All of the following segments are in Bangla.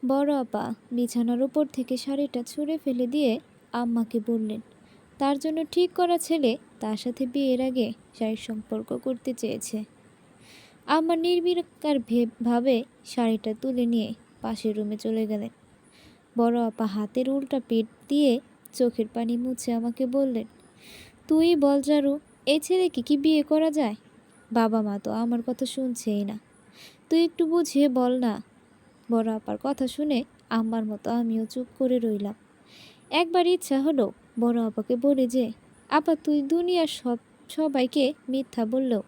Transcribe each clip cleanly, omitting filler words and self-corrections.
বড় আপা বিছানার উপর থেকে শাড়িটা ছুঁড়ে ফেলে দিয়ে আম্মাকে বললেন, তার জন্য ঠিক করা ছেলে তার সাথে বিয়ের আগে শারীরিক সম্পর্ক করতে চেয়েছে। আম্মা নির্বিকার ভাবে শাড়িটা তুলে নিয়ে পাশের রুমে চলে গেলেন। বড় আপা হাতের উল্টা পিঠ দিয়ে চোখের পানি মুছে আমাকে বললেন, তুই বল জারু, এই ছেলেকে কি বিয়ে করা যায়? বাবা মা তো আমার কথা শুনছেই না, তুই একটু বুঝিয়ে বল না। বড় আপার কথা শুনে আম্মার মতো আমিও চুপ করে রইলাম। একবার ইচ্ছা হলো বড় আপাকে বলে যে, আপা তুই দুনিয়ার সবাইকে মিথ্যা বললেও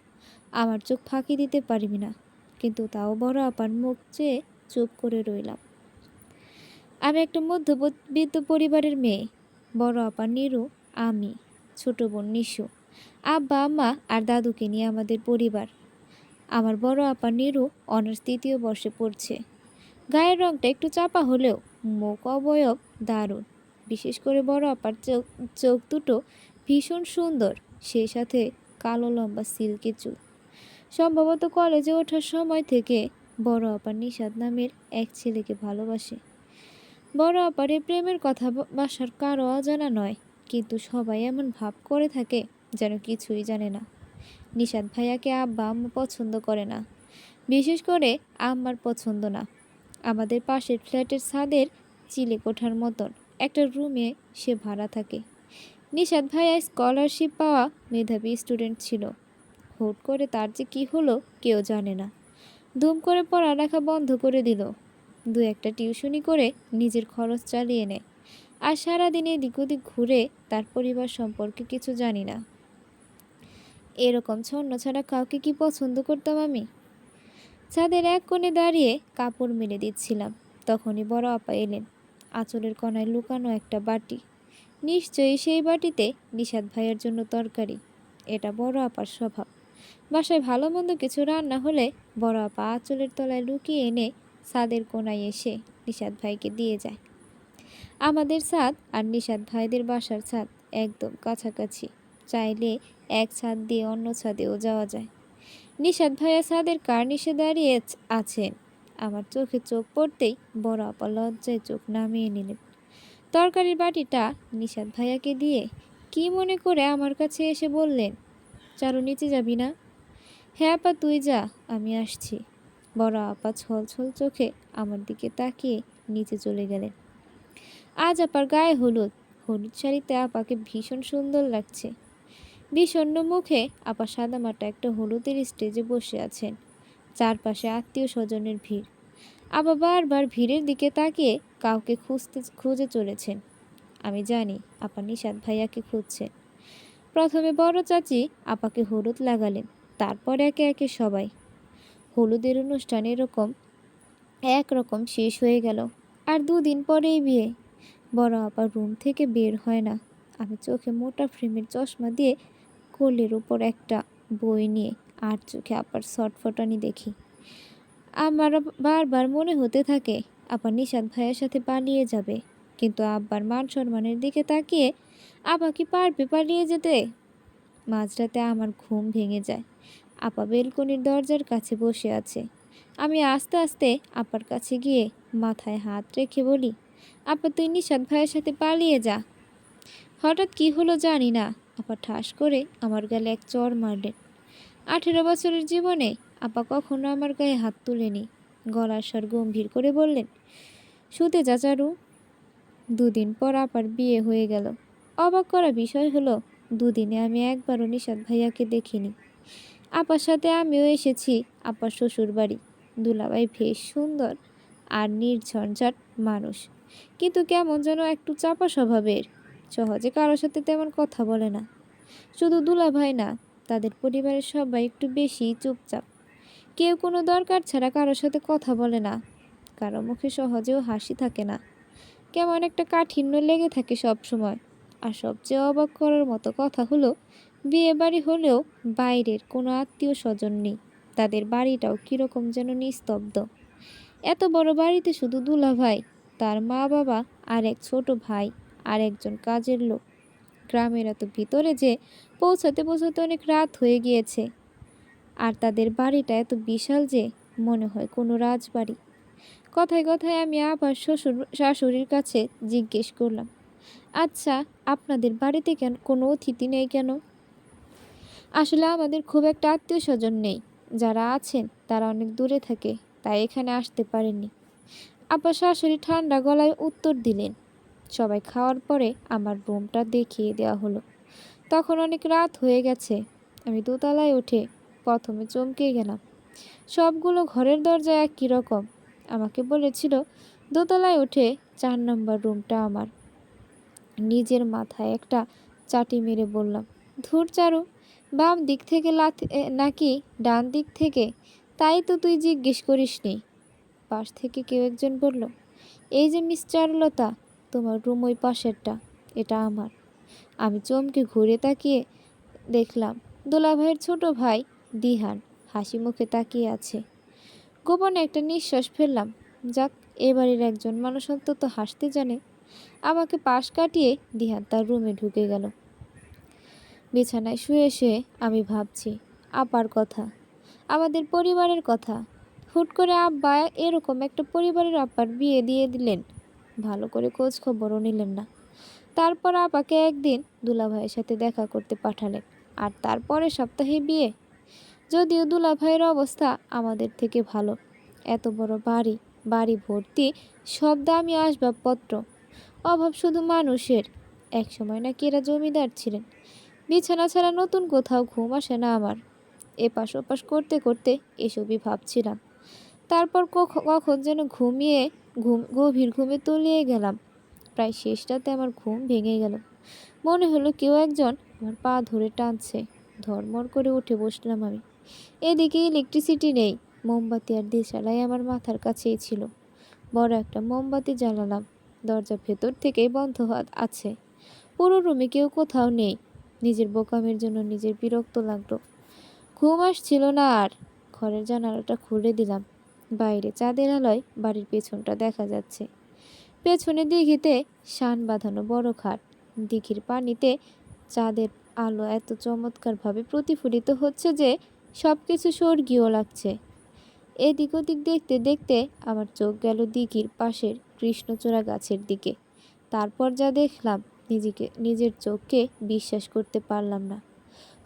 আমার চোখ ফাঁকি দিতে পারবি না। কিন্তু তাও বড় আপার মুখ চেয়ে চুপ করে রইলাম। আমি একটা মধ্যবিত্ত পরিবারের মেয়ে। বড় আপা নিরু, আমি, ছোট বোন নিশু, আব্বা আম্মা আর দাদুকে নিয়ে আমাদের পরিবার। আমার বড় আপা নিরু অনার্স ৩য় বর্ষে পড়ছে। গায়ের রংটা একটু চাপা হলেও মুখ অবয়ব দারুণ। বিশেষ করে বড় আপার চোখ দুটো ভীষণ সুন্দর, সেই সাথে কালো লম্বা সিল্কি চুল। সম্ভবত কলেজে ওঠার সময় থেকে বড় আপা নিশাদ নামের এক ছেলেকে ভালোবাসে। বড় আপার এই প্রেমের কথা বাসার কারো অজানা নয়, কিন্তু সবাই এমন ভাব করে থাকে যেন কিছুই জানে না। নিশাদ ভাইয়াকে আব্বা আম্মা পছন্দ করে না, বিশেষ করে আম্মার পছন্দ না। আমাদের পাশের ফ্ল্যাটের ছাদের চিলে কোঠার মতন একটা রুমে সে ভাড়া থাকে। নিশাদ ভাইয়া স্কলারশিপ পাওয়া মেধাবী স্টুডেন্ট ছিল। হুট করে তার যে কী হলো কেউ জানে না। দুম করে পড়ালেখা বন্ধ করে দিল। দু একটা টিউশনি করে নিজের খরচ চালিয়ে নেয়। আর সারাদিন এদিক ওদিক ঘুরে তার পরিবার সম্পর্কে কিছু জানি না। এরকম ছন্ন ছাড়া কাউকে কি পছন্দ করতাম আমি? ছাদের এক কোণে দাঁড়িয়ে কাপড় মেলে দিচ্ছিলাম, তখনই বড় আপা এলেন। আঁচলের কোণায় লুকানো একটা বাটি। নিশ্চয়ই সেই বাটিতে নিশাদ ভাইয়ের জন্য তরকারি। এটা বড় আপার স্বভাব। বাসায় ভালো মন্দ কিছু রান্না হলে বড় আপা আঁচলের তলায় লুকিয়ে এনে ছাদের কোণায় এসে নিশাদ ভাইকে দিয়ে যায়। আমাদের ছাদ আর নিশাদ ভাইদের বাসার ছাদ একদম কাছাকাছি, চাইলে এক ছাদ দিয়ে অন্য ছাদেও যাওয়া যায়। নিশাদ ভাইয়া ছাদের কার্নিশে দাঁড়িয়ে আছেন। আমার চোখে চোখ পড়তেই বড় আপা লজ্জায় চোখ নামিয়ে নিলেন। তরকারির বাটিটা নিশাদ ভাইয়াকে দিয়ে কি মনে করে আমার কাছে এসে বললেন, চারু নিচে যাবি না? হ্যাঁ আপা তুই যা, আমি আসছি। বড় আপা ছল ছল চোখে আমার দিকে তাকিয়ে নিচে চলে গেলেন। আজ আপার গায়ে হলুদ। হলুদ শাড়িতে আপাকে ভীষণ সুন্দর লাগছে। বিষণ্ণ মুখে আপা সাদামাটা একটা হলুদের স্টেজে বসে আছেন। চারপাশে আত্মীয় স্বজনের ভিড়। আপা বারবার ভিড়ের দিকে তাকিয়ে কাউকে খুঁজে চলেছেন। আমি জানি আপা নিশাদ ভাইয়াকে খুঁজছেন। প্রথমে বড় চাচি আপাকে হলুদ লাগালেন, তারপর একে একে সবাই। হলুদের অনুষ্ঠান একরকম শেষ হয়ে গেল। আর 2 দিন পরেই বিয়ে। বড় আপা রুম থেকে বের হয় না। আমি চোখে মোটা ফ্রেমের চশমা দিয়ে কোলের উপর একটা বই নিয়ে আর চোখে আপার ছটফটানি দেখি। আমার বারবার মনে হতে থাকে আপা নিশাদ ভাইয়ের সাথে পালিয়ে যাবে, কিন্তু আব্বার মান সম্মানের দিকে তাকিয়ে আপা কি পারবে পালিয়ে যেতে? মাঝরাতে আমার ঘুম ভেঙে যায়। আপা বেলকনির দরজার কাছে বসে আছে। আমি আস্তে আস্তে আপার কাছে গিয়ে মাথায় হাত রেখে বলি, আপা তুই নিশাদ ভাইয়ের সাথে পালিয়ে যা। হঠাৎ কি হলো জানি না, আপা ঠাস করে আমার গালে এক চড় মারলেন। 18 বছরের জীবনে আপা কখনো আমার গায়ে হাত তুলেনি। গলার স্বর গম্ভীর করে বললেন, শুতে যা চারু। 2 দিন পর আপার বিয়ে হয়ে গেল। অবাক করা বিষয় হলো 2 দিনে আমি একবারও নিশাদ ভাইয়াকে দেখিনি। আপার সাথে আমিও এসেছি আপার শ্বশুর বাড়ি। দুলাভাই বেশ সুন্দর আর নির্ঝঞ্ঝাট মানুষ, কিন্তু কেমন যেন একটু চাপা স্বভাবের। সহজে কারোর সাথে তেমন কথা বলে না। শুধু দুলাভাই না, তাদের পরিবারের সবাই একটু বেশি চুপচাপ। কেউ কোনো দরকার ছাড়া কারোর সাথে কথা বলে না। কারো মুখে সহজেও হাসি থাকে না। কেমন একটা কাঠিন্য লেগে থাকে সব সময়। আর সবচেয়ে অবাক করার মতো কথা হলো, বিয়ে বাড়ি হলেও বাইরের কোনো আত্মীয় স্বজন নেই। তাদের বাড়িটাও কীরকম যেন নিস্তব্ধ। এত বড় বাড়িতে শুধু দুলাভাই, তার মা বাবা আর এক ছোট ভাই আর একজন কাজের লোক। গ্রামের এত ভিতরে যে পৌঁছাতে পৌঁছাতে অনেক রাত হয়ে গিয়েছে। আর তাদের বাড়িটা এত বিশাল যে মনে হয় কোনো রাজবাড়ি। কথায় কথায় আমি আবার শাশুড়ির কাছে জিজ্ঞেস করলাম, আচ্ছা, আপনাদের বাড়িতে কোনো অতিথি নেই কেন? আসলে আমাদের খুব একটা আত্মীয় স্বজন নেই, যারা আছেন তারা অনেক দূরে থাকে, তাই এখানে আসতে পারেননি। আপা শাশুড়ি ঠান্ডা গলায় উত্তর দিলেন। সবাই খাওয়ার পরে আমার রুমটা দেখিয়ে দেওয়া হলো। তখন অনেক রাত হয়ে গেছে। আমি দোতলায় উঠে প্রথমে চমকে গেলাম। সবগুলো ঘরের দরজা একই রকম। আমাকে বলেছিল দোতলায় উঠে 4 নম্বর রুমটা আমার। নিজের মাথায় একটা চাটি মেরে বললাম, ধুর চারু, বাম দিক থেকে নাকি ডান দিক থেকে, তাই তো তুই জিজ্ঞেস করিসনি। পাশ থেকে কেউ একজন বলল, এই যে মিস চারুলতা, তোমার রুম ওই পাশেরটা, এটা আমার। আমি চমকে ঘুরে তাকিয়ে দেখলাম দোলাভাইয়ের ছোট ভাই দিহান হাসি মুখে তাকিয়ে আছে। গোপনে একটা নিঃশ্বাস ফেললাম। যাক, এ বাড়ির একজন মানুষ অন্তত হাসতে জানে। আমাকে পাশ কাটিয়ে দিহান তার রুমে ঢুকে গেল। বিছানায় শুয়ে শুয়ে আমি ভাবছি আপার কথা, আমাদের পরিবারের কথা। হুট করে আব্বা এরকম একটা পরিবারের আব্বার বিয়ে দিয়ে দিলেন, ভালো করে খোঁজ খবরও নিলেন না। তারপর আপাকে একদিন দুলাভাইয়ের সাথে দেখা করতে পাঠালেন, আর তারপরে সপ্তাহে বিয়ে। যদিও দুলাভাইয়ের অবস্থা আমাদের থেকে ভালো, এত বড় বাড়ি, বাড়ি ভর্তি সব দামি আসবাবপত্র, অভাব শুধু মানুষের। একসময় নাকি এরা জমিদার ছিলেন। বিছানা ছাড়া নতুন কোথাও ঘুম আসে না আমার। এপাশ ওপাশ করতে করতে এসবই ভাবছিলাম। তারপর কখন যেন গভীর ঘুমে তলিয়ে গেলাম। প্রায় শেষ রাতে আমার ঘুম ভেঙে গেল। মনে হলো কেউ একজন আমার পা ধরে টানছে। ধড়মড় করে উঠে বসলাম আমি। এদিকে ইলেকট্রিসিটি নেই। মোমবাতি আর দেশালাই আমার মাথার কাছেই ছিল। বড় একটা মোমবাতি জ্বালালাম। দরজা ভেতর থেকেই বন্ধ আছে। পুরো রুমে কেউ কোথাও নেই। নিজের বোকামের জন্য নিজের বিরক্ত লাগলো। ঘুম আসছিল না আর। ঘরের জানালাটা খুলে দিলাম। বাইরে চাঁদের আলোয় বাড়ির পেছনটা দেখা যাচ্ছে। পেছনে দিঘিতে শান বাঁধানো বড় খাট। দিঘির পানিতে চাঁদের আলো এত চমৎকারভাবে প্রতিফলিত হচ্ছে যে সবকিছু স্বর্গীয় লাগছে। এদিক ওদিক দেখতে দেখতে আমার চোখ গেল দিঘির পাশের কৃষ্ণচূড়া গাছের দিকে। তারপর যা দেখলাম, নিজের চোখকে বিশ্বাস করতে পারলাম না।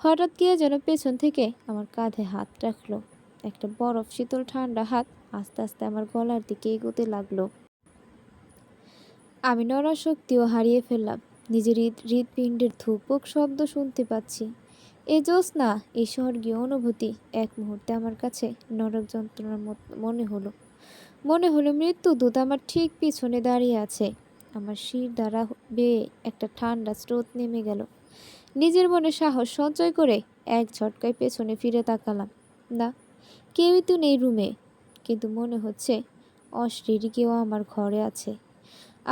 হঠাৎ কে যেন পেছন থেকে আমার কাঁধে হাত রাখলো। একটা বরফ শীতল ঠান্ডা হাত আস্তে আস্তে আমার গলার দিকে এগোতে লাগলো। আমি নরশক্তিও হারিয়ে ফেললাম। নিজের হৃৎপিণ্ডের ধুকপুক শব্দ শুনতে পাচ্ছি। এই জ্যোৎস্না, এই স্বর্গীয় অনুভূতি এক মুহূর্তে আমার কাছে নরক যন্ত্রণার মনে হলো মৃত্যুদূত আমার ঠিক পিছনে দাঁড়িয়ে আছে। আমার শির দ্বারা বেয়ে একটা ঠান্ডা স্রোত নেমে গেল। নিজের মনে সাহস সঞ্চয় করে এক ঝটকায় পেছনে ফিরে তাকালাম। না, কেউই তো নেই রুমে। কিন্তু মনে হচ্ছে অশরীরী কেউ আমার ঘরে আছে।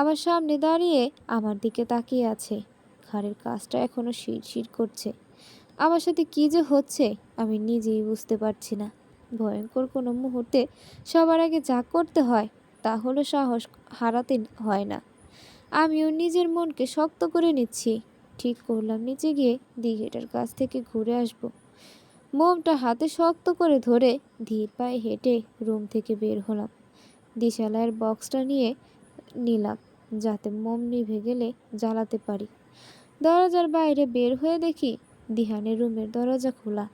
আমার সামনে দাঁড়িয়ে আমার দিকে তাকিয়ে আছে। ঘাড়ের কাজটা এখনো শিরশির করছে। আমার সাথে কী যে হচ্ছে আমি নিজেই বুঝতে পারছি না। ভয়ঙ্কর কোনো মুহূর্তে সবার আগে যা করতে হয় তা হলো সাহস হারাতে হয় না। আমিও নিজের মনকে শক্ত করে নিচ্ছি। ঠিক করলাম নিচে গিয়ে দিঘিটার কাছ থেকে ঘুরে আসব। মোমটা হাতে শক্ত করে ধরে ধীর পায়ে হেঁটে রুম থেকে বের হলাম। দিশালাইয়ের বক্সটা নিলাম, যাতে মোম নিভে গেলে জ্বালাতে পারি। দরজার বাইরে বের হয়ে দেখি দিহানের রুমের দরজা খোলা।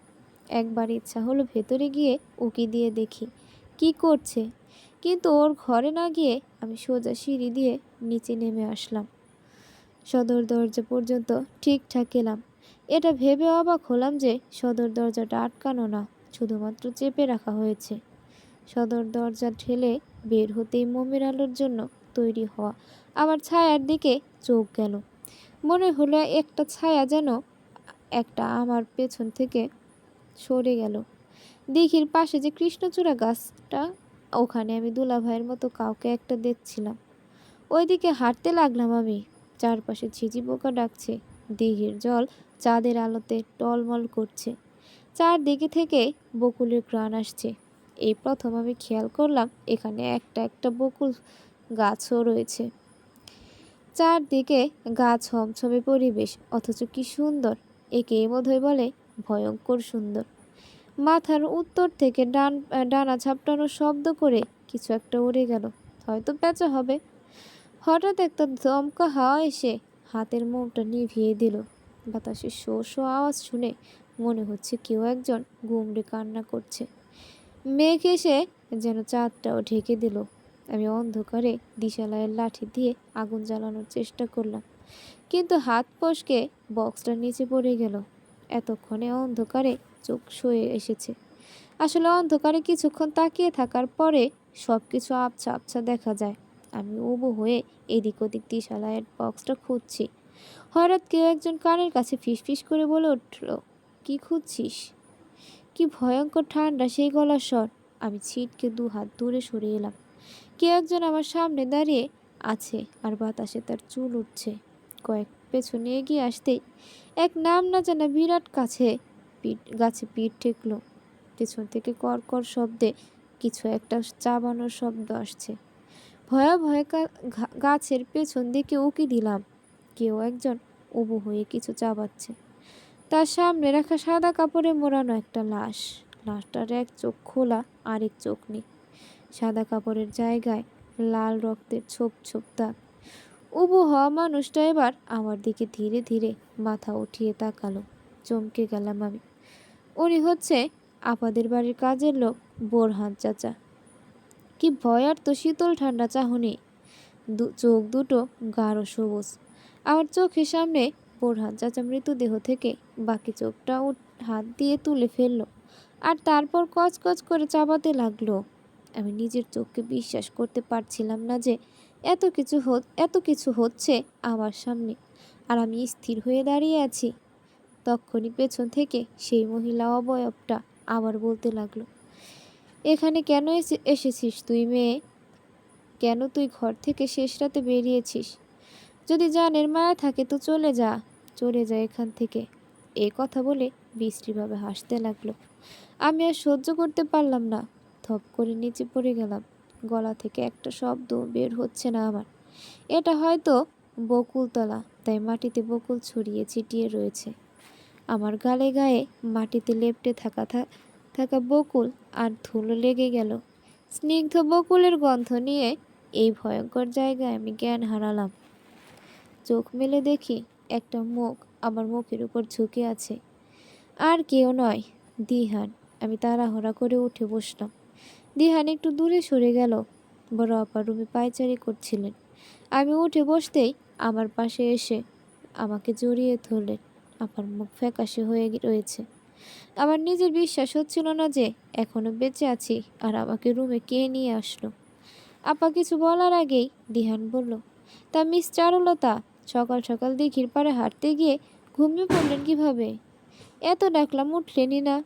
একবার ইচ্ছা হলো ভেতরে গিয়ে উকি দিয়ে দেখি কি করছে, কিন্তু ওর ঘরে না গিয়ে আমি সোজা সিঁড়ি দিয়ে নিচে নেমে আসলাম। সদর দরজা পর্যন্ত ঠিকঠাক এলাম। এটা ভেবে অবাক হলাম যে সদর দরজাটা আটকানো না, শুধুমাত্র চেপে রাখা হয়েছে। সদর দরজা ঠেলে বের হতেই মোমের আলোর জন্য তৈরি হওয়া আমার ছায়ার দিকে চোখ গেল। মনে হলো একটা ছায়া যেন একটা আমার পেছন থেকে সরে গেল। দিঘির পাশে যে কৃষ্ণচূড়া গাছটা, ওখানে আমি দুলাভাইয়ের মতো কাউকে একটা দেখছিলাম। ওইদিকে হাঁটতে লাগলাম আমি। চারপাশে ঝিঝি পোকা ডাকছে। দিঘির জল চাঁদের আলোতে টলমল করছে। চারদিকে থেকে বকুলের ঘ্রাণ আসছে। এই প্রথম আমি খেয়াল করলাম এখানে একটা একটা বকুল গাছও রয়েছে। চারদিকে গাছ ছমছমে পরিবেশ, অথচ কি সুন্দর! একেই বোধহয় বলে ভয়ঙ্কর সুন্দর। মাথার উত্তর থেকে ডানা ঝাপটানোর শব্দ করে কিছু একটা উড়ে গেল, হয়তো পেঁচা হবে। হঠাৎ একটা দমকা হাওয়া এসে হাতের মোমটা নিভিয়ে দিল। বাতাসের শো শো আওয়াজ শুনে মনে হচ্ছে কেউ একজন গুমড়ে কান্না করছে। মেঘ এসে যেন চাঁদটাও ঢেকে দিল। আমি অন্ধকারে দিশালাইয়ের লাঠি দিয়ে আগুন জ্বালানোর চেষ্টা করলাম, কিন্তু হাত ফসকে বক্সটা নিচে পড়ে গেল। এতক্ষণে অন্ধকারে চোখ সয়ে এসেছে। আসলে অন্ধকারে কিছুক্ষণ তাকিয়ে থাকার পরে সব কিছু আবছা আবছা দেখা যায়। আমি উবু হয়ে এদিক ওদিক দিশালাইয়ের বক্সটা খুঁজছি। হঠাৎ কেউ একজন কানের কাছে ফিসফিস করে বলে উঠল, কি খুঁজছিস? কি ভয়ঙ্কর ঠান্ডা সেই গলার স্বর। আমি ছিটকে 2 হাত দূরে সরে এলাম। কেউ একজন আমার সামনে দাঁড়িয়ে আছে আর বাতাসে তার চুল উঠছে। কয়েক পেছনে এগিয়ে আসতেই এক নাম না জানা বিরাট গাছে পিঠ ঠেকলো। পেছন থেকে কড়কড় শব্দে কিছু একটা চাবানোর শব্দ আসছে। ভয়ে ভয়ে গাছের পেছন দিকে উকি দিলাম। কেউ একজন উবু হয়ে কিছু চাবাচ্ছে। তার সামনে রাখা সাদা কাপড়ে মোড়ানো একটা লাশ। লাশটার এক চোখ খোলা, আরেক চোখ নেই। সাদা কাপড়ের জায়গায় লাল রক্তের ছোপ ছোপ দাগ। উবু হওয়া মানুষটা এবার আমার দিকে ধীরে ধীরে মাথা উঠিয়ে তাকালো। চমকে গেলাম আমি। উনি হচ্ছে আপাদের বাড়ির কাজের লোক বোরহান চাচা। কি ভয়ার্ত শীতল ঠান্ডা চাহনি। চোখ দুটো গাঢ় সবুজ। আমার চোখের সামনে বোরহান চাচা মৃতদেহ থেকে বাকি চোখটা হাত দিয়ে তুলে ফেললো আর তারপর কচকচ করে চাবাতে লাগলো। আমি নিজের চোখকে বিশ্বাস করতে পারছিলাম না যে এত কিছু হচ্ছে আমার সামনে, আর আমি স্থির হয়ে দাঁড়িয়ে আছি। তক্ষুনি পেছন থেকে সেই মহিলা অবয়বটা আবার বলতে লাগলো, এখানে কেন এসেছিস তুই মেয়ে? কেন তুই ঘর থেকে শেষ রাতে বেরিয়েছিস? যদি জানের মায়া থাকে তো চলে যা এখান থেকে। এই কথা বলে বিশ্রীভাবে হাসতে লাগলো। আমি আর সহ্য করতে পারলাম না। ধপ করে নিচে পড়ে গেলাম। গলা থেকে একটা শব্দ বের হচ্ছে না আমার। এটা হয়তো বকুলতলা, তাই মাটিতে বকুল ছড়িয়ে ছিটিয়ে রয়েছে। আমার গালে গায়ে মাটিতে লেপ্টে থাকা বকুল আর ধুলো লেগে গেল। স্নিগ্ধ বকুলের গন্ধ নিয়ে এই ভয়ঙ্কর জায়গায় আমি জ্ঞান হারালাম। চোখ মেলে দেখি একটা মুখ আমার মুখের উপর ঝুঁকে আছে। আর কেউ নয়, দিহান। আমি তাড়াহুড়া করে উঠে বসলাম। দিহান একটু দূরে সরে গেল। বড় আপা রুমে পায়চারি করছিলেন। আমি উঠে বসতেই আমার পাশে এসে আমাকে জড়িয়ে ধরলেন। আপার মুখ ফ্যাকাশে হয়ে রয়েছে। আমার নিজের বিশ্বাস হচ্ছিল না যে এখনো বেঁচে আছি আর আমাকে রুমে কে নিয়ে আসলো। আপা কিছু বলার আগেই দিহান বলল, তা মিস চারুলতা, সকাল সকাল দিঘির পাড়ে হাঁটতে গিয়ে ঘুমিয়ে পড়লেন কিভাবে? এত ডাকলাম উঠলেনই না।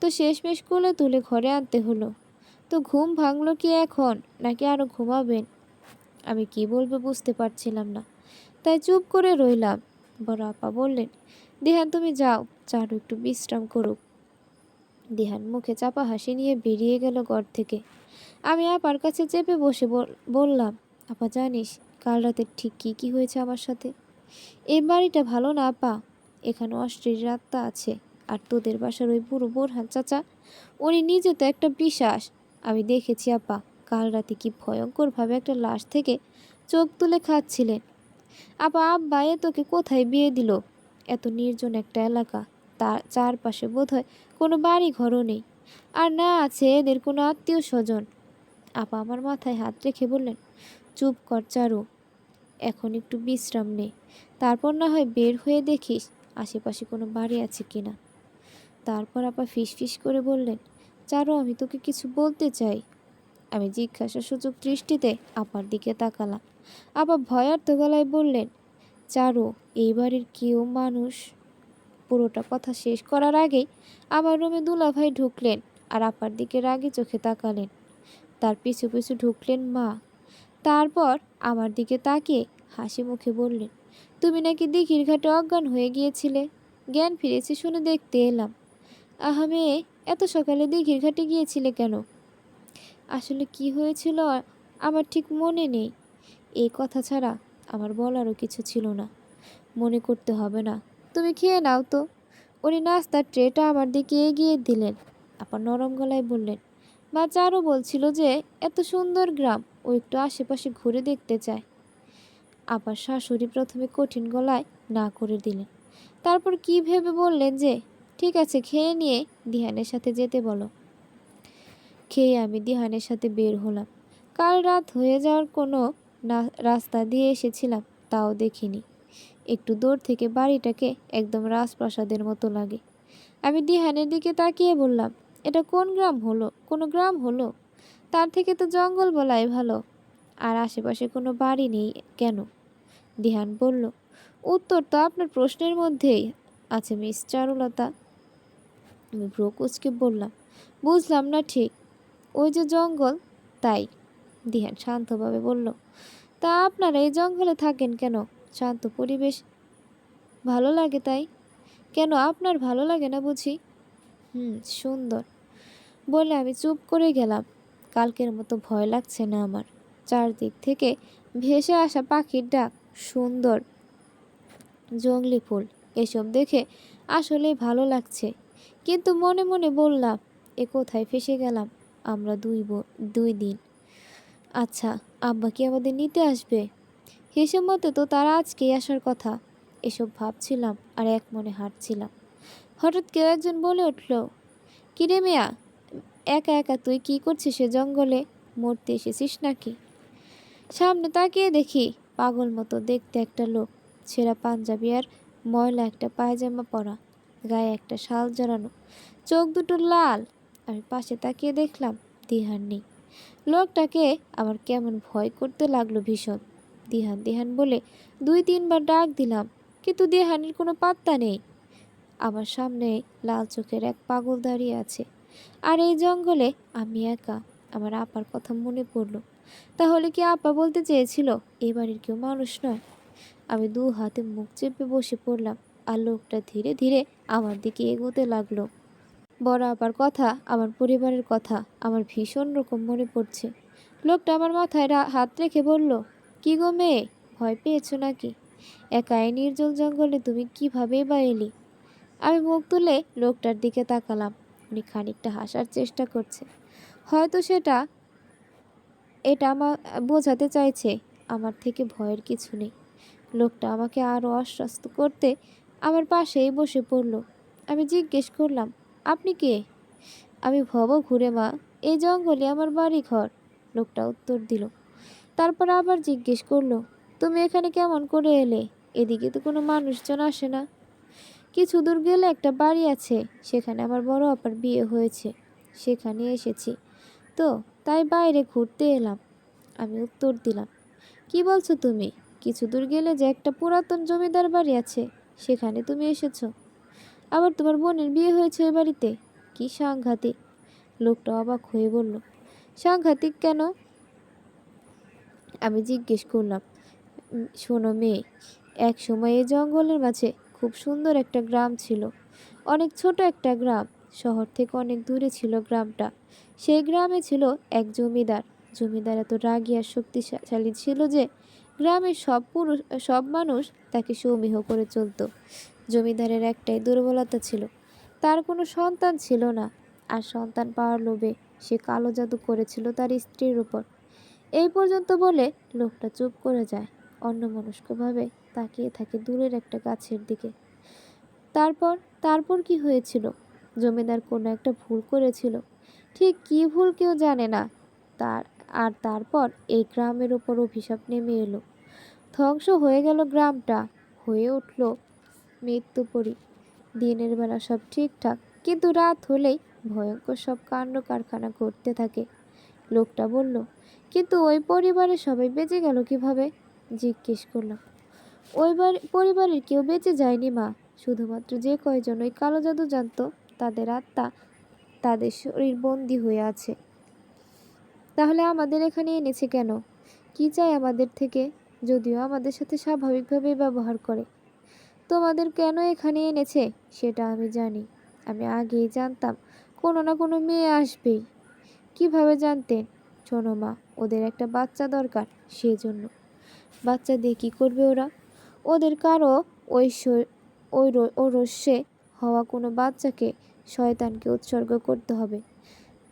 তো শেষমেশ কোলে তুলে ঘরে আনতে হলো। তো ঘুম ভাঙলো কি এখন, নাকি আরো ঘুমাবেন? আমি কি বলবো বুঝতে পারছিলাম না, তাই চুপ করে রইলাম। বড় আপা বললেন, দিহান তুমি যাও, চারু একটু বিশ্রাম করুক। দিহান মুখে চাপা হাসি নিয়ে বেরিয়ে গেল ঘর থেকে। আমি আপার কাছে চেপে বসে বললাম, আপা জানিস কাল রাতে ঠিক কি হয়েছে আমার সাথে? এই বাড়িটা ভালো না আপা, এখানে অস্ট্রেলিয়ার আত্মা আছে। আর তোদের বাসার ওই বুড়ো বোরহান চাচা, উনি নিজে তো একটা পিশাচ। আমি দেখেছি আপা, কাল রাতে কি ভয়ঙ্করভাবে একটা লাশ থেকে চোখ তুলে খাচ্ছিলেন। আপা আব্বা এ তোকে কোথায় বিয়ে দিল? এত নির্জন একটা এলাকা, তার চারপাশে বোধহয় কোনো বাড়ি ঘরও নেই, আর না আছে এদের কোনো আত্মীয় স্বজন। আপা আমার মাথায় হাত রেখে বললেন, চুপ কর চারু, এখন একটু বিশ্রাম নে, তারপর না হয় বের হয়ে দেখিস আশেপাশে কোনো বাড়ি আছে কিনা। তারপর আপা ফিসফিস করে বললেন, চারু আমি তোকে কিছু বলতে চাই। আমি জিজ্ঞাসা সূচক দৃষ্টিতে আপার দিকে তাকালাম। আপা ভয়ার্থ গলায় বললেন, চারু এই বাড়ির কেউ মানুষ? পুরোটা কথা শেষ করার আগেই আমার রুমে দুলাভাই ঢুকলেন আর আপার দিকে রাগি চোখে তাকালেন। তার পিছু পিছু ঢুকলেন মা। তারপর আমার দিকে তাকিয়ে হাসি মুখে বললেন, তুমি নাকি দিঘির ঘাটে অজ্ঞান হয়ে গিয়েছিলে, জ্ঞান ফিরেছে শুনে দেখতে এলাম। আহা মেয়ে, এত সকালে দিঘির ঘাটে গিয়েছিলে কেন? আসলে কি হয়েছিল আমার ঠিক মনে নেই। এই কথা ছাড়া আমার বলারও কিছু ছিল না। মনে করতে হবে না, তুমি খেয়ে নাও তো। উনি নাস্তার ট্রেটা আমার দিকে এগিয়ে দিলেন। আপা নরম গলায় বললেন, মা চারও বলছিল যে এত সুন্দর গ্রাম, ও একটু আশেপাশে ঘুরে দেখতে চায়। আবার শাশুড়ি প্রথমে কঠিন গলায় না করে দিলেন, তারপর কি ভেবে বললেন যে ঠিক আছে, খেয়ে নিয়ে দিহানের সাথে যেতে বলো। খেয়ে আমি দিহানের সাথে বের হলাম। কাল রাত হয়ে যাওয়ার কোনো রাস্তা দিয়ে এসেছিলাম তাও দেখিনি। একটু দূর থেকে বাড়িটাকে একদম রাজপ্রাসাদের মতো লাগে। আমি দিহানের দিকে তাকিয়ে বললাম, এটা কোন গ্রাম হলো? কোনো গ্রাম হলো? তার থেকে তো জঙ্গল বলাই ভালো। আর আশেপাশে কোনো বাড়ি নেই কেন? দিহান বলল, উত্তর তো আপনার প্রশ্নের মধ্যেই আছে মিস চারুলতা। আমি ভ্রু কুঁচকে বললাম, বুঝলাম না ঠিক। ওই যে জঙ্গল, তাই। দিহান শান্তভাবে বলল, তা আপনারা এই জঙ্গলে থাকেন কেন? শান্ত পরিবেশ ভালো লাগে তাই। কেন, আপনার ভালো লাগে না বুঝি? সুন্দর। বলে আমি চুপ করে গেলাম। কালকের মতো ভয় লাগছে না আমার। চারদিক থেকে ভেসে আসা পাখির ডাক, সুন্দর জংলি ফুল, এসব দেখে আসলেই ভালো লাগছে। কিন্তু মনে মনে বললাম, এ কোথায় ফেসে গেলাম আমরা 2 দিন। আচ্ছা, আব্বা কি আমাদের নিতে আসবে? হিসেব মতো তো তারা আজকেই আসার কথা। এসব ভাবছিলাম আর এক মনে হাঁটছিলাম। হঠাৎ কেউ একজন বলে উঠল, কিরে মেয়া, একা একা তুই কি করছিস সে জঙ্গলে? মরতে এসেছিস নাকি? সামনে তাকিয়ে দেখি পাগল মতো দেখতে একটা লোক, ছেঁড়া পাঞ্জাবি আর ময়লা একটা পায়জামা পরা, গায়ে একটা শাল জড়ানো, চোখ দুটো লাল। আমি পাশে তাকিয়ে দেখলাম দিহান নেই। লোকটাকে আমার কেমন ভয় করতে লাগলো ভীষণ। দিহান দিহান বলে 2-3 বার ডাক দিলাম, কিন্তু দিহানের কোনো পাত্তা নেই। আমার সামনে লাল চোখের এক পাগল দাঁড়িয়ে আছে। আর এই জঙ্গলে আমি একা। আমার আপার কথা মনে পড়ল। তাহলে কি আপা বলতে চেয়েছিল এ বাড়ির কেউ মানুষ নয়? আমি 2 হাতে মুখ চেপে বসে পড়লাম। আর লোকটা ধীরে ধীরে আমার দিকে এগোতে লাগলো। বড় আপার কথা, আমার পরিবারের কথা আমার ভীষণ রকম মনে পড়ছে। লোকটা আমার মাথায় হাত রেখে বলল, কি গো মেয়ে, ভয় পেয়েছো নাকি? একা এই নির্জন জঙ্গলে তুমি কিভাবে বা এলি? আমি মুখ তুলে লোকটার দিকে তাকালাম। উনি খানিকটা হাসার চেষ্টা করছে। হয়তো এটা আমার বোঝাতে চাইছে আমার থেকে ভয়ের কিছু নেই। লোকটা আমাকে আরও আশ্বস্ত করতে আমার পাশেই বসে পড়ল। আমি জিজ্ঞেস করলাম, আপনি কে? আমি ভব ঘুরে মা, এই জঙ্গলে আমার বাড়ি ঘর। লোকটা উত্তর দিল। তারপর আবার জিজ্ঞেস করলো, তুমি এখানে কেমন করে এলে? এদিকে তো কোনো মানুষজন আসে না। কিছু দূর গেলে একটা বাড়ি আছে, সেখানে আমার বড় আপার বিয়ে হয়েছে, সেখানে এসেছি তো, তাই বাইরে ঘুরতে এলাম। আমি উত্তর দিলাম, কি বলছো তুমি? কিছু দূর গেলে যে একটা পুরাতন জমিদার বাড়ি আছে, সেখানে তুমি এসেছো? আবার তোমার বোনের বিয়ে হয়েছে ওই বাড়িতে? কি সাংঘাতিক! লোকটা অবাক হয়ে বলল, সাংঘাতিক কেন? আমি জিজ্ঞেস করলাম, শোনো মেয়ে, এক সময় এই জঙ্গলের মাঝে খুব সুন্দর একটা গ্রাম ছিল। অনেক ছোট একটা গ্রাম, শহর থেকে অনেক দূরে ছিল গ্রামটা। সেই গ্রামে ছিল এক জমিদার। জমিদার এত রাগী আর শক্তিশালী ছিল যে গ্রামের সব মানুষ তাকে সমীহ করে চলত। জমিদারের একটাই দুর্বলতা ছিল, তার কোনো সন্তান ছিল না। আর সন্তান পাওয়ার লোভে সে কালো জাদু করেছিল তার স্ত্রীর উপর। এই পর্যন্ত বলে লোকটা চুপ করে যায়, অন্যমনস্কভাবে তাকিয়ে থাকে দূরের একটা গাছের দিকে। তারপর তারপর কি হয়েছিল? জমিদার কোনো একটা ভুল করেছিল, ঠিক কী ভুল কেউ জানে না। তারপর এই গ্রামের উপর অভিশাপ নেমে এলো। ধ্বংস হয়ে গেল গ্রামটা, হয়ে উঠল মৃত্যুপুরী। দিনের বেলা সব ঠিকঠাক, কিন্তু রাত হলেই ভয়ঙ্কর সব কাণ্ড কারখানা ঘটতে থাকে। লোকটা বলল, কিন্তু ওই পরিবারের সবাই বেঁচে গেল কিভাবে? জিজ্ঞেস করলাম। ওই পরিবারের কেউ বেঁচে যায়নি মা, শুধুমাত্র যে কয়জন ওই কালো জাদু জানত তাদের আত্মা তাদের শরীর বন্দী হয়ে আছে। তাহলে আমাদের এখানে এনেছে কেন? কি চাই আমাদের থেকে? যদিও আমাদের সাথে স্বাভাবিকভাবে ব্যবহার করে। তোমাদের কেন এখানে এনেছে সেটা আমি জানি। আমি আগেই জানতাম কোনো না কোনো মেয়ে আসবেই। কিভাবে জানতেন? শোনো মা, ওদের একটা বাচ্চা দরকার, সেজন্য। বাচ্চা দিয়ে কী করবে ওরা? ওদের কারো ঐরস্যে হওয়া কোনো বাচ্চাকে শয়তানকে উৎসর্গ করতে হবে।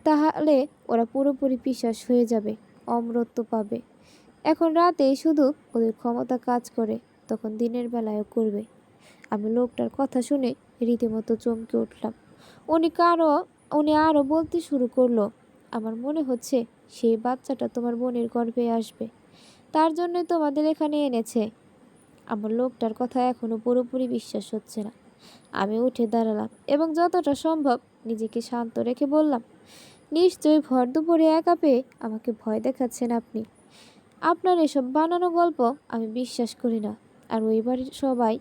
তাহলে ওরা পুরোপুরি পিশাচ হয়ে যাবে, অমরত্ব পাবে। এখন রাতেই শুধু ওদের ক্ষমতা কাজ করে, তখন দিনের বেলায়ও করবে। আমি লোকটার কথা শুনে রীতিমতো চমকে উঠলাম। উনি আরও বলতে শুরু করলো, আমার মনে হচ্ছে সেই বাচ্চাটা তোমার বোনের গর্ভে আসবে, তার জন্যই তোমাদের এখানে এনেছে। আমার লোকটার কথা এখনো পুরোপুরি বিশ্বাস হচ্ছে না। আমি উঠে দাঁড়ালাম এবং যতটা সম্ভব নিজেকে শান্ত রেখে বললাম, নিশ্চয়ই ভর দুপুরে একা পেয়ে আমাকে ভয় দেখাচ্ছেন আপনি। আপনার এসব বানানো গল্প আমি বিশ্বাস করি না। আর ওই বাড়ির সবাই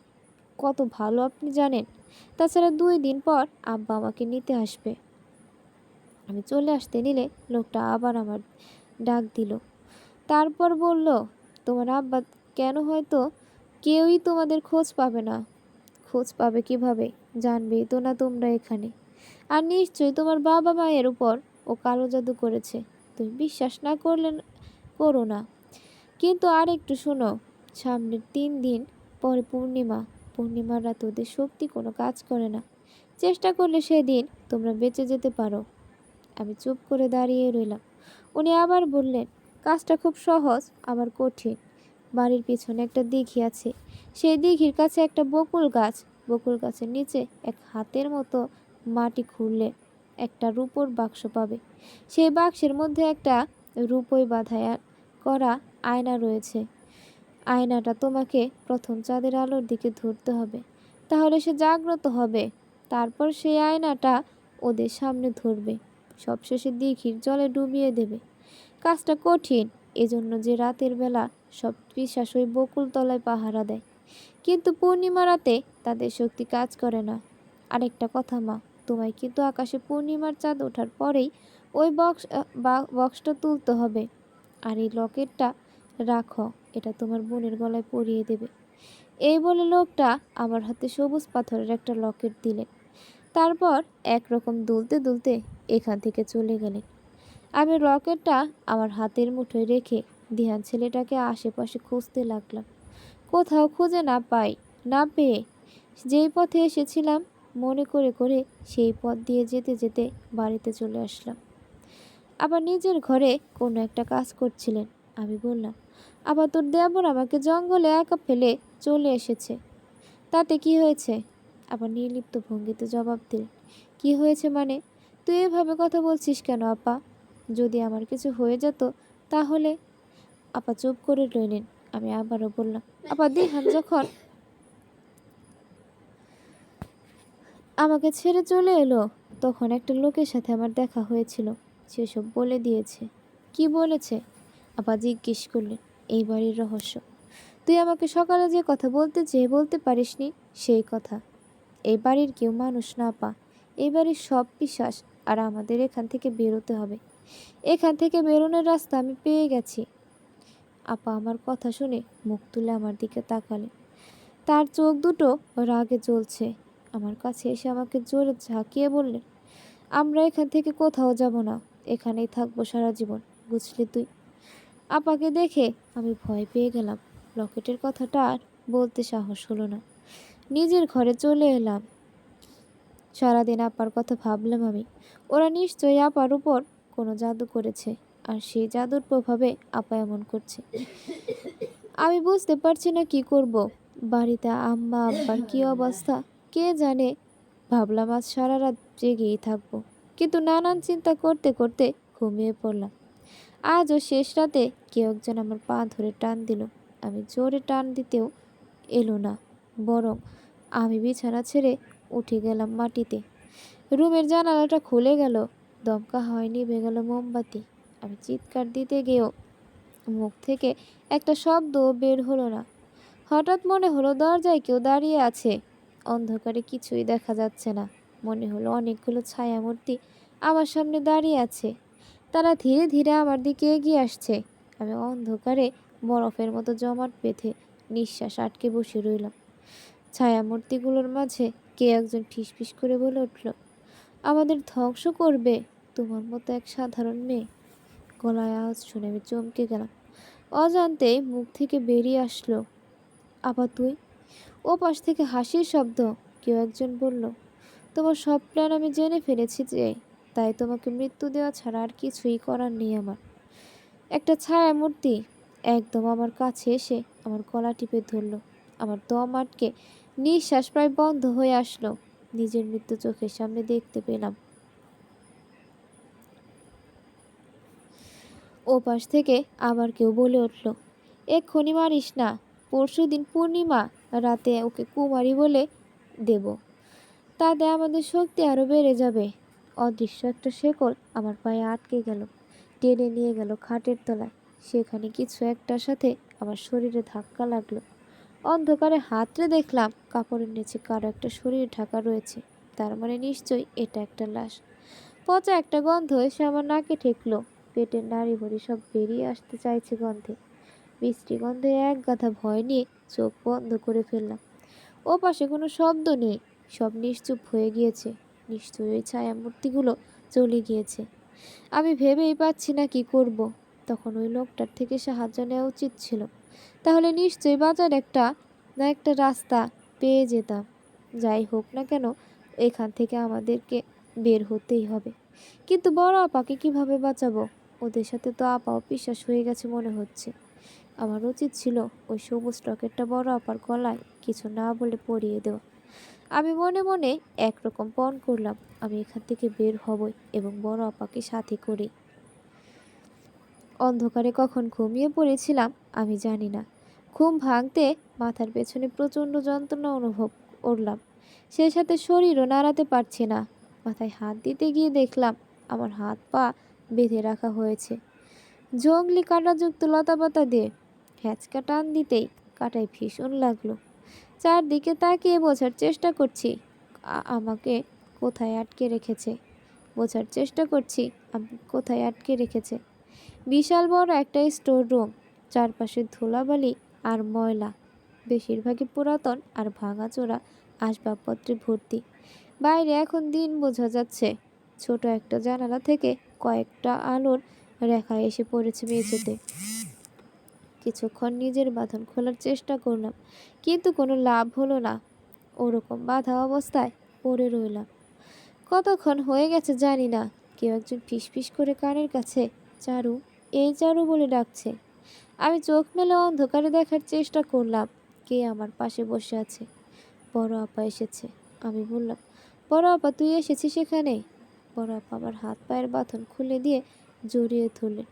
কত ভালো আপনি জানেন। তাছাড়া 2 দিন পর আব্বা আমাকে নিতে আসবে। আমি চলে আসতে নিলে লোকটা আবার আমার ডাক দিল। তারপর বলল, তোমার আব্বা কেন? হয়তো কেউই তোমাদের খোঁজ পাবে না। খোঁজ পাবে কিভাবে? জানবেই তো না তোমরা এখানে। আর নিশ্চয়ই তোমার বাবা মায়ের উপর ও কালো জাদু করেছে। তুমি বিশ্বাস না করলে করো না, কিন্তু আর একটু শোনো। সামনের 3 দিন পরে পূর্ণিমার রাতে ওদের শক্তি কোনো কাজ করে না। চেষ্টা করলে সেদিন তোমরা বেঁচে যেতে পারো। আমি চুপ করে দাঁড়িয়ে রইলাম। উনি আবার বললেন, কাজটা খুব সহজ আবার কঠিন। বাড়ির পিছনে একটা দিঘি আছে। সেই দিঘির কাছে একটা বকুল গাছ। বকুল গাছের নিচে এক হাতের মতো মাটি খুঁড়লে একটা রূপোর বাক্স পাবে। সেই বাক্সের মধ্যে একটা রূপোয় বাঁধাই করা আয়না রয়েছে। আয়নাটা তোমাকে প্রথম চাঁদের আলোর দিকে ধরতে হবে, তাহলে সে জাগ্রত হবে। তারপর সেই আয়নাটা ওদের সামনে ধরবে, সবশেষে দিঘির জলে ডুবিয়ে দেবে। কাজটা কঠিন, এজন্য যে রাতের বেলা সব পিশাচ ওই বকুল তলায় পাহারা দেয়, কিন্তু পূর্ণিমা রাতে তাদের শক্তি কাজ করে না। আরেকটা কথা মা, তোমায় কিন্তু আকাশে পূর্ণিমার চাঁদ ওঠার পরেই ওই বক্সটা তুলতে হবে। আর এই লকেটটা রাখো, এটা তোমার বোনের গলায় পরিয়ে দেবে। এই বলে লোকটা আমার হাতে সবুজ পাথরের একটা লকেট দিলেন। তারপর একরকম দুলতে দুলতে এখান থেকে চলে গেলেন। আমি লকেটটা আমার হাতের মুঠোয় রেখে ধ্যান ছেলেটাকে আশেপাশে খুঁজতে লাগলাম। কোথাও খুঁজে না পেয়ে যেই পথে এসেছিলাম মনে করে করে সেই পথ দিয়ে যেতে যেতে বাড়িতে চলে আসলাম। আবার নিজের ঘরে কোনো একটা কাজ করছিলেন। আমি বললাম, আবার তোর দেবর আমাকে জঙ্গলে একা ফেলে চলে এসেছে, তাতে কি হয়েছে? আবার নির্লিপ্ত ভঙ্গিতে জবাব দিলেন, কি হয়েছে মানে? তুই এভাবে কথা বলছিস কেন আপা? যদি আমার কিছু হয়ে যেত তাহলে? আপা চুপ করে রইলেন। আমি আবারও বললাম, আপা দিহান যখন আমাকে ছেড়ে চলে এলো তখন একটা লোকের সাথে আমার দেখা হয়েছিল, সেসব বলে দিয়েছে। কি বলেছে? আপা জিজ্ঞেস করলেন, এই বাড়ির রহস্য। তুই আমাকে সকালে যে কথা বলতে চেয়ে বলতে পারিসনি সেই কথা। এই বাড়ির কেউ মানুষ না পা, এই বাড়ির সব পিশাচ। আর আমাদের এখান থেকে বেরোতে হবে। এখান থেকে বেরোনোর রাস্তা আমি পেয়ে গেছি। আপা আমার কথা শুনে মুখ তুলে আমার দিকে তাকালেন। তার চোখ দুটো রাগে জ্বলছে। আমার কাছে এসে আমাকে জোরে ঝাঁকিয়ে বললেন, আমরা এখান থেকে কোথাও যাব না, এখানেই থাকবো সারা জীবন, বুঝলি তুই? আপাকে দেখে আমি ভয় পেয়ে গেলাম। লকেটের কথাটা আর বলতে সাহস হলো না। নিজের ঘরে চলে এলাম। সারাদিন আপার কথা ভাবলাম আমি। ওরা নিশ্চয়ই আপার উপর কোনো জাদু করেছে, আর সেই জাদুর প্রভাবে আপা এমন করছে। আমি বুঝতে পারছি না কি করব। বাড়িতে আম্মা আব্বার কি অবস্থা কে জানে। ভাবলাম আজ সারা রাত জেগেই থাকবো, কিন্তু নানান চিন্তা করতে করতে ঘুমিয়ে পড়লাম। আজও শেষ রাতে কেউ একজন আমার পা ধরে টান দিল। আমি জোরে টান দিতেও এলো না, বরং আমি বিছানা ছেড়ে উঠে গেলাম মাটিতে। রুমের জানালাটা খুলে গেল, দমকা হয় নিভে গেল মোমবাতি। আমি চিৎকার দিতে গিয়েও মুখ থেকে একটা শব্দও বের হলো না। হঠাৎ মনে হলো দরজায় কেউ দাঁড়িয়ে আছে। অন্ধকারে কিছুই দেখা যাচ্ছে না। মনে হলো অনেকগুলো ছায়ামূর্তি আমার সামনে দাঁড়িয়ে আছে। তারা ধীরে ধীরে আমার দিকে এগিয়ে আসছে। আমি অন্ধকারে বরফের মতো জমাট বেঁধে নিঃশ্বাস আটকে বসে রইলাম। ছায়ামূর্তিগুলোর মাঝে কে একজন ফিসফিস করে বলে উঠল, আমাদের ধ্বংস করবে তোমার মতো এক সাধারণ মেয়ে। গলায় আওয়াজ শুনে আমি চমকে গেলাম। অজান্তেই মুখ থেকে বেরিয়ে আসলো, আবার তুই? ও পাশ থেকে হাসির শব্দ। কেউ একজন বলল, তোমার সব প্ল্যান আমি জেনে ফেলেছি যে, তাই তোমাকে মৃত্যু দেওয়া ছাড়া আর কিছুই করার নেই আমার। একটা ছায়া মূর্তি একদম আমার কাছে এসে আমার গলা টিপে ধরল। আমার দম আটকে নিঃশ্বাস প্রায় বন্ধ হয়ে আসলো। নিজের মৃত্যু চোখের সামনে দেখতে পেলাম। ওপাশ থেকে আবার কেউ বলে উঠল, এক্ষুনি মারিস না, পরশুদিন পূর্ণিমা রাতে ওকে কুমারী বলে দেব, তাতে আমাদের শক্তি আরো বেড়ে যাবে। অদৃশ্য একটা শেকল আমার পায়ে আটকে গেল, টেনে নিয়ে গেল খাটের তলায়। সেখানে কিছু একটার সাথে আমার শরীরে ধাক্কা লাগলো। অন্ধকারে হাতড়ে দেখলাম কাপড়ের নিচে কারো একটা শরীর ঢাকা রয়েছে। তার মানে নিশ্চয়ই এটা একটা লাশ। পচা একটা গন্ধ এসে আমার নাকে ঠেকলো। পেটের নাড়ি ভুড়ি সব বেরিয়ে আসতে চাইছে গন্ধে। মিষ্টি গন্ধে এক গাদা ভয় নিয়ে চোখ বন্ধ করে ফেললাম। ও পাশে কোনো শব্দ নেই, সব নিশ্চুপ হয়ে গিয়েছে। নিশ্চয়ই ওই ছায়ামূর্তিগুলো চলে গিয়েছে। আমি ভেবেই পাচ্ছি না কি করব। তখন ওই লোকটার থেকে সাহায্য নেওয়া উচিত ছিল। তাহলে নিশ্চয়ই বাজার একটা রাস্তা পেয়ে যেতাম। যাই হোক না কেন, এখান থেকে আমাদেরকে বের হতেই হবে। কিন্তু বড় আপাকে কিভাবে বাঁচাবো? ওদের সাথে তো আপাও পিশাচ হয়ে গেছে মনে হচ্ছে। আমার উচিত ছিল ওই সবুজ রকেটটা বড় আপার গলায় কিছু না বলে পরিয়ে দেওয়া। আমি মনে মনে একরকম পণ করলাম, আমি এখান থেকে বের হবই, এবং বড় আপাকে সাথে করে। অন্ধকারে কখন ঘুমিয়ে পড়েছিলাম আমি জানি না। ঘুম ভাঙতে মাথার পেছনে প্রচণ্ড যন্ত্রণা অনুভব করলাম। সেই সাথে শরীরও নাড়াতে পারছি না। মাথায় হাত দিতে গিয়ে দেখলাম আমার হাত পা বেঁধে রাখা হয়েছে জংলি কাঁটাযুক্ত লতাপাতা দিয়ে। হ্যাঁচকা টান দিতেই কাটায় ভীষণ লাগলো। চারদিকে তাকিয়ে বোঝার চেষ্টা করছি আমাকে কোথায় আটকে রেখেছে। বোঝার চেষ্টা করছি কোথায় আটকে রেখেছে। বিশাল বড় একটা স্টোর রুম, চারপাশে ধুলাবালি আর ময়লা, বেশিরভাগই পুরাতন আর ভাঙাচোরা আসবাবপত্রে ভর্তি। বাইরে এখন দিন বোঝা যাচ্ছে। ছোট একটা জানালা থেকে কয়েকটা আলোর রেখা এসে পড়েছে মেঝেতে। কিছুক্ষণ নিজের বাঁধন খোলার চেষ্টা করলাম, কিন্তু কোনো লাভ হলো না। ওরকম বাঁধা অবস্থায় পড়ে রইলাম। কতক্ষণ হয়ে গেছে জানি না। কেউ একজন ফিসফিস করে কানের কাছে, চারু, এই চারু বলে ডাকছে। আমি চোখ মেলে অন্ধকারে দেখার চেষ্টা করলাম কে আমার পাশে বসে আছে। বড় আপা এসেছে। আমি বললাম, বড় আপা তুই এসেছিস এখানে? বড় আপা আমার হাত পায়ের বাঁধন খুলে দিয়ে জড়িয়ে ধরলেন।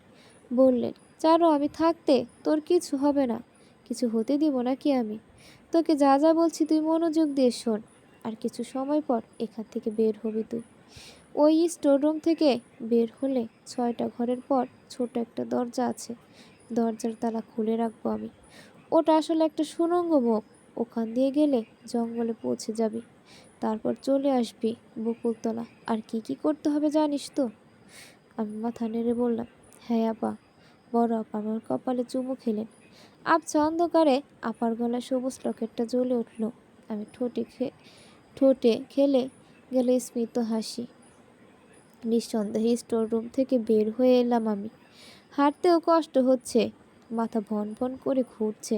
বললেন, চারু, আমি থাকতে তোর কিছু হবে না। কিছু হতে দিব না কি আমি? তোকে যা যা বলছি তুই মনোযোগ দিয়ে শোন। আর কিছু সময় পর এখান থেকে বের হবি তুই। ওই স্টোর রুম থেকে বের হলে 6টা ঘরের পর ছোট একটা দরজা আছে। দরজার তালা খুলে রাখবো আমি। ওটা আসলে একটা সুড়ঙ্গ মুখ। ওখান দিয়ে গেলে জঙ্গলে পৌঁছে যাবি। তারপর চলে আসবি বকুলতলা। আর কি কি করতে হবে জানিস তো? আমি মাথা নেড়ে বললাম, হ্যাঁ আপা। বড় আপা আমার কপালে চুমু খেলেন। আবছা অন্ধকারে আপার গলায় সবুজ লকেটটা জ্বলে উঠল। আমি ঠোঁটে খেলে গেল স্মিত হাসি। নিঃসন্দেহে স্টোর রুম থেকে বের হয়ে এলাম আমি। হাঁটতেও কষ্ট হচ্ছে, মাথা ভন ভন করে ঘুরছে।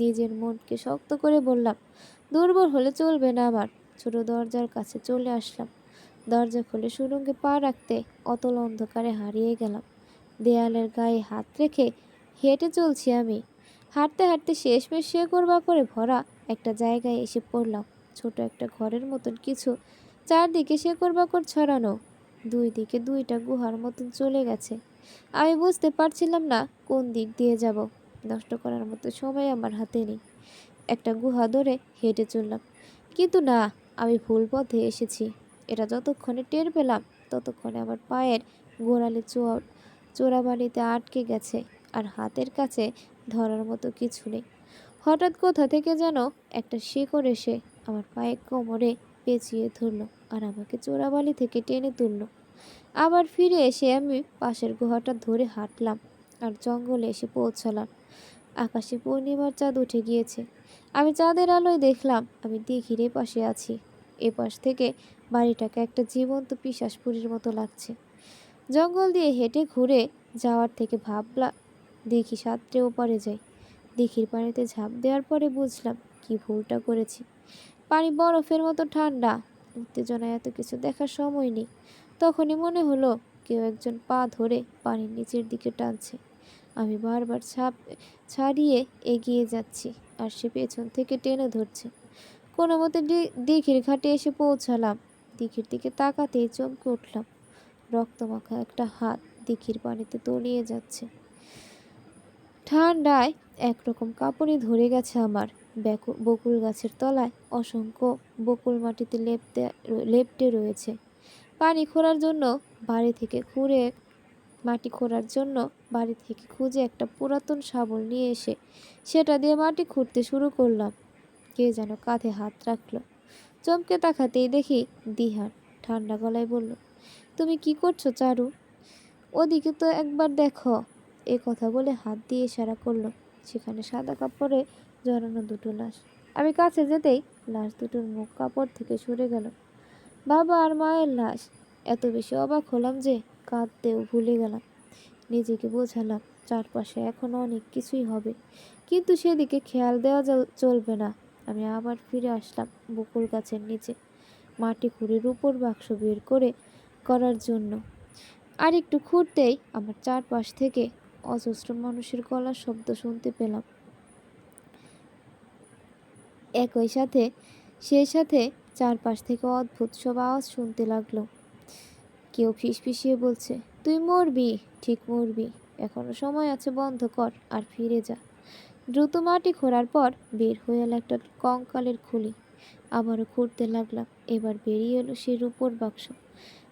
নিজের মনকে শক্ত করে বললাম, দুর্বল হলে চলবে না আমার। ছোট দরজার কাছে চলে আসলাম। দরজা খুলে সুড়ঙ্গে পা রাখতে অতল অন্ধকারে হারিয়ে গেলাম। দেয়ালের গায়ে হাত রেখে হেঁটে চলছি আমি। হাঁটতে হাঁটতে শেষমেশ শেকড় বাকড়ে ভরা একটা জায়গায় এসে পড়লাম। ছোট একটা ঘরের মতন কিছু, চারদিকে শেকড় বাকড় ছড়ানো। দুই দিকে দুইটা গুহার মতন চলে গেছে। আমি বুঝতে পারছিলাম না কোন দিক দিয়ে যাব। নষ্ট করার মতো সময় আমার হাতে নেই। একটা গুহা ধরে হেঁটে চললাম, কিন্তু না, আমি ভুল পথে এসেছি। এটা যতক্ষণে টের পেলাম ততক্ষণে আমার পায়ের গোড়ালি চোরাবালিতে আটকে গেছে, আর হাতের কাছে ধরার মতো কিছু নেই। হঠাৎ কোথা থেকে যেন একটা শিকড় এসে আমার পায়ের কোমরে পেঁচিয়ে ধরল আর আমাকে চোরাবালি থেকে টেনে তুলল। আবার ফিরে এসে আমি পাশের গুহাটা ধরে হাঁটলাম আর জঙ্গলে এসে পৌঁছালাম। আকাশে পূর্ণিমার চাঁদ উঠে গিয়েছে। আমি চাঁদের আলোয় দেখলাম আমি দিঘির এপাশে আছি। এপাশ থেকে বাড়িটাকে একটা জীবন্ত পিশাচপুরীর মতো লাগছে। জঙ্গল দিয়ে হেঁটে ঘুরে যাওয়ার থেকে ভাবলাম দিঘি সাঁতরে ওপারে যাই। দিঘির পানিতে ঝাঁপ দেওয়ার পরে বুঝলাম কি ভুলটা করেছি। পানি বরফের মতো ঠান্ডা। উত্তেজনায় এত কিছু দেখার সময় নেই। তখনই মনে হলো কেউ একজন পা ধরে পানির নিচের দিকে টানছে। আমি বারবার ছাড়িয়ে এগিয়ে যাচ্ছি, আর সে পেছন থেকে টেনে ধরছে। কোনো মতে দিঘির ঘাটে এসে পৌঁছালাম। দিঘির দিকে তাকাতেই চমকে উঠলাম। রক্তমাখা একটা হাত দিঘির পানিতে তলিয়ে যাচ্ছে। ঠান্ডায় একরকম কাঁপুনি ধরে গেছে আমার। বকুল গাছের তলায় অসংখ্য বকুল মাটিতে লেপ্টে রয়েছে। মাটি খোঁড়ার জন্য বাড়ি থেকে খুঁজে একটা পুরাতন শাবল নিয়ে এসে সেটা দিয়ে মাটি খুঁড়তে শুরু করলাম। কে যেন কাঁধে হাত রাখলো। চমকে তাকাতেই দেখি দিহান ঠান্ডা গলায় বলল, তুমি কি করছো চারু? ওদিকে তো একবার দেখো। এ কথা বলে হাত দিয়ে ইশারা করলো। সেখানে সাদা কাপড়ে জড়ানো দুটো লাশ। আমি কাছে যেতেই লাশ দুটোর মুখ কাপড় থেকে সরে গেল। বাবা আর মায়ের লাশ। এত বেশি অবাক হলাম যে কাঁদতেও ভুলে গেলাম। নিজেকে বোঝালাম চারপাশে এখনো অনেক কিছুই হবে, কিন্তু সেদিকে খেয়াল দেওয়া চলবে না। আমি আবার ফিরে আসলাম বকুল গাছের নিচে, মাটি খুঁড়ে রূপোর বাক্স বের করার জন্য। আর একটু খুঁড়তেই আমার চারপাশ থেকে অজস্র মানুষের গলার শব্দ শুনতে পেলাম। সেই সাথে চারপাশ থেকে অদ্ভুত সব আওয়াজ শুনতে লাগলো। কেউ ফিসফিসিয়ে বলছে, তুই মরবি, ঠিক মরবি, এখনো সময় আছে, বন্ধ কর আর ফিরে যা। দ্রুত মাটি খোঁড়ার পর বের হয়ে এলো একটা কঙ্কালের খুলি। আবারও খুঁড়তে লাগলাম। এবার বেরিয়ে এলো সেই রূপোর বাক্স।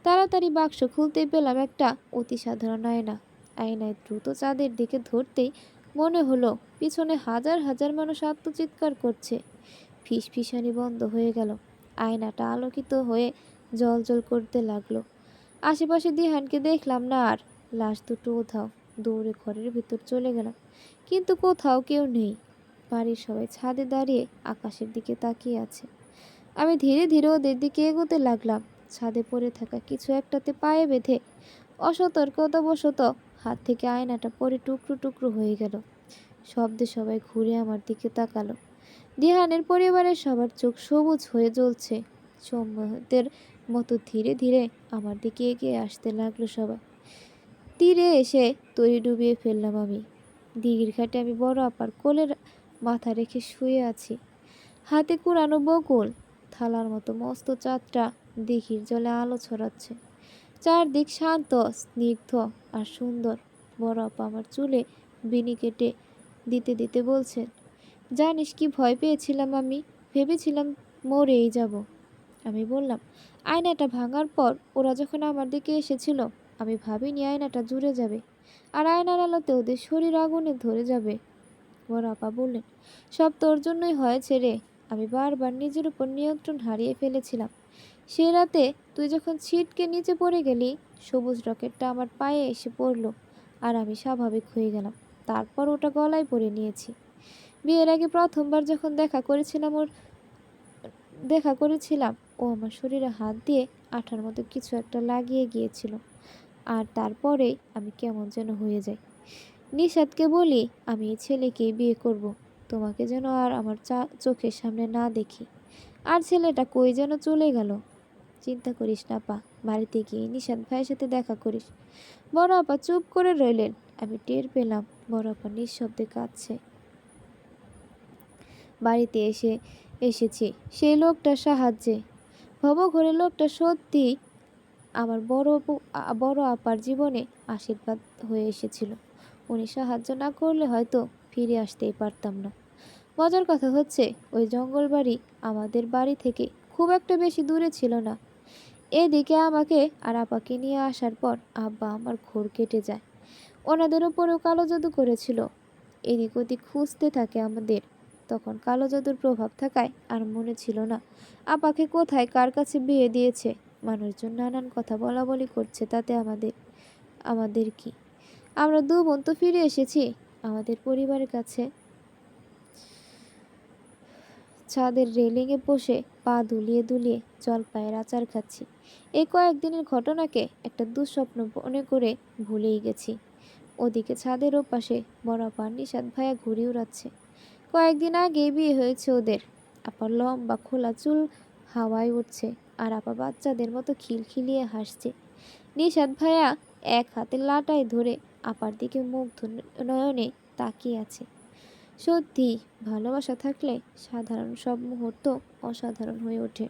তাড়াতাড়ি বাক্স খুলতেই পেলাম একটা অতি সাধারণ আয়না। আয়নায় দ্রুত চাঁদের দিকে ধরতেই মনে হলো পিছনে হাজার হাজার মানুষ আত্মচিৎকার করছে। ফিসফিসানি বন্ধ হয়ে গেল। আয়নাটা আলোকিত হয়ে জ্বলজ্বল করতে লাগলো। আশেপাশে দিহানকে দেখলাম না আর। লাশ দুটো উধাও। দৌড়ে ঘরের ভিতর চলে গেলাম, কিন্তু কোথাও কেউ নেই। বাড়ির সবাই ছাদে দাঁড়িয়ে আকাশের দিকে তাকিয়ে আছে। আমি ধীরে ধীরে ওদের দিকে এগোতে লাগলাম। ছাদে পড়ে থাকা কিছু একটাতে পায়ে বেঁধে অসতর্কতাবশত হাত থেকে আয়নাটা পড়ে টুকরো টুকরো হয়ে গেল। শব্দে সবাই ঘুরে আমার দিকে তাকালো। দিহানের পরিবারের সবার চোখ সবুজ হয়ে জ্বলছে। সম্মুহূর্তের মতো ধীরে ধীরে আমার দিকে এগিয়ে আসতে লাগলো সবাই। তীরে এসে তরি ডুবিয়ে ফেললাম আমি। দিঘির ঘাটে আমি বড় আপার কোলের মাথা রেখে শুয়ে আছি। হাতে কুড়ানো বকুল থালার মতো মস্ত চাঁদটা দিঘির জলে আলো ছড়াচ্ছে। চারদিক শান্ত, স্নিগ্ধ আর সুন্দর। বড় আপা আমার চুলে বিনি কেটে দিতে দিতে বলছেন, জানিস কি ভয় পেয়েছিলাম আমি? ভেবেছিলাম মরেই যাব। আমি বললাম, আয়নাটা ভাঙার পর ওরা যখন আমার দিকে এসেছিল, আমি ভাবিনি আয়নাটা জুড়ে যাবে, আর আয়নার আলোতে ওদের শরীর আগুনে ধরে যাবে। বড় আপা বললেন, সব তোর জন্যই হয়েছে রে। আমি বারবার নিজের উপর নিয়ন্ত্রণ হারিয়ে ফেলেছিলাম। সে রাতে তুই যখন ছিটকে নিচে পড়ে গেলি, সবুজ রকেটটা আমার পায়ে এসে পড়লো, আর আমি স্বাভাবিক হয়ে গেলাম। তারপর ওটা গলায় পরে নিয়েছি। বিয়ের আগে প্রথমবার যখন দেখা করেছিলাম, ও আমার শরীরে হাত দিয়ে আঠার মতো কিছু একটা লাগিয়ে গিয়েছিল। আর তারপরেই আমি কেমন যেন হয়ে যাই। নিশাদকে বলি, আমি এই ছেলেকেই বিয়ে করব, তোমাকে যেন আর আমার চোখের সামনে না দেখি। আর ছেলেটা কই যেন চলে গেল। চিন্তা করিস না পা, বাড়িতে গিয়ে নিশাদ ভাইয়ের সাথে দেখা করিস। বড় আপা চুপ করে রইলেন। আমি টের পেলাম বড় আপা নিঃশব্দে কাঁদছে। বাড়িতে এসেছি সেই লোকটার সাহায্যে। ভবঘুরে লোকটা সত্যি আমার বড় আপার জীবনে আশীর্বাদ হয়ে এসেছিল। উনি সাহায্য না করলে হয়তো ফিরে আসতেই পারতাম না। মজার কথা হচ্ছে, ওই জঙ্গল বাড়ি আমাদের বাড়ি থেকে খুব একটা বেশি দূরে ছিল না। এদিকে আমাকে আর আপাকে নিয়ে আসার পর আব্বা আমার ঘোর কেটে যায়। ওনাদের ওপরেও কালো জাদু করেছিল। এদিক ওদিক খুঁজতে থাকে আমাদের। তখন কালো জাদুর প্রভাব থাকায় আর মনে ছিল না আপাকে কোথায় কার কাছে বিয়ে দিয়েছে। মানুষজন নানান কথা বলা বলি করছে, তাতে আমাদের কি? আমরা দু বোন তো ফিরে এসেছি আমাদের পরিবারের কাছে। ছাদের রেলিংয়ে বসে পা দুলিয়ে দুলিয়ে জলপাইয়ের আচার খাচ্ছি। এই কয়েকদিনের ঘটনাকে একটা দুঃস্বপ্ন মনে করে ভুলেই গেছি। ওদিকে ছাদের ওপাশে বড় আপা নিশাদ ভাইয়া ঘুরে উড়াচ্ছে। কয়েকদিন আগেই বিয়ে হয়েছে ওদের। আপার লম্বা খোলা চুল হাওয়ায় উঠছে, আর আপা বাচ্চাদের মতো খিলখিলিয়ে হাসছে। নিশাত ভাইয়া এক হাতে লাটাই ধরে আপার দিকে মুগ্ধ নয়নে তাকিয়ে আছে। সত্যি ভালোবাসা থাকলে সাধারণ সব মুহূর্ত অসাধারণ হয়ে ওঠে।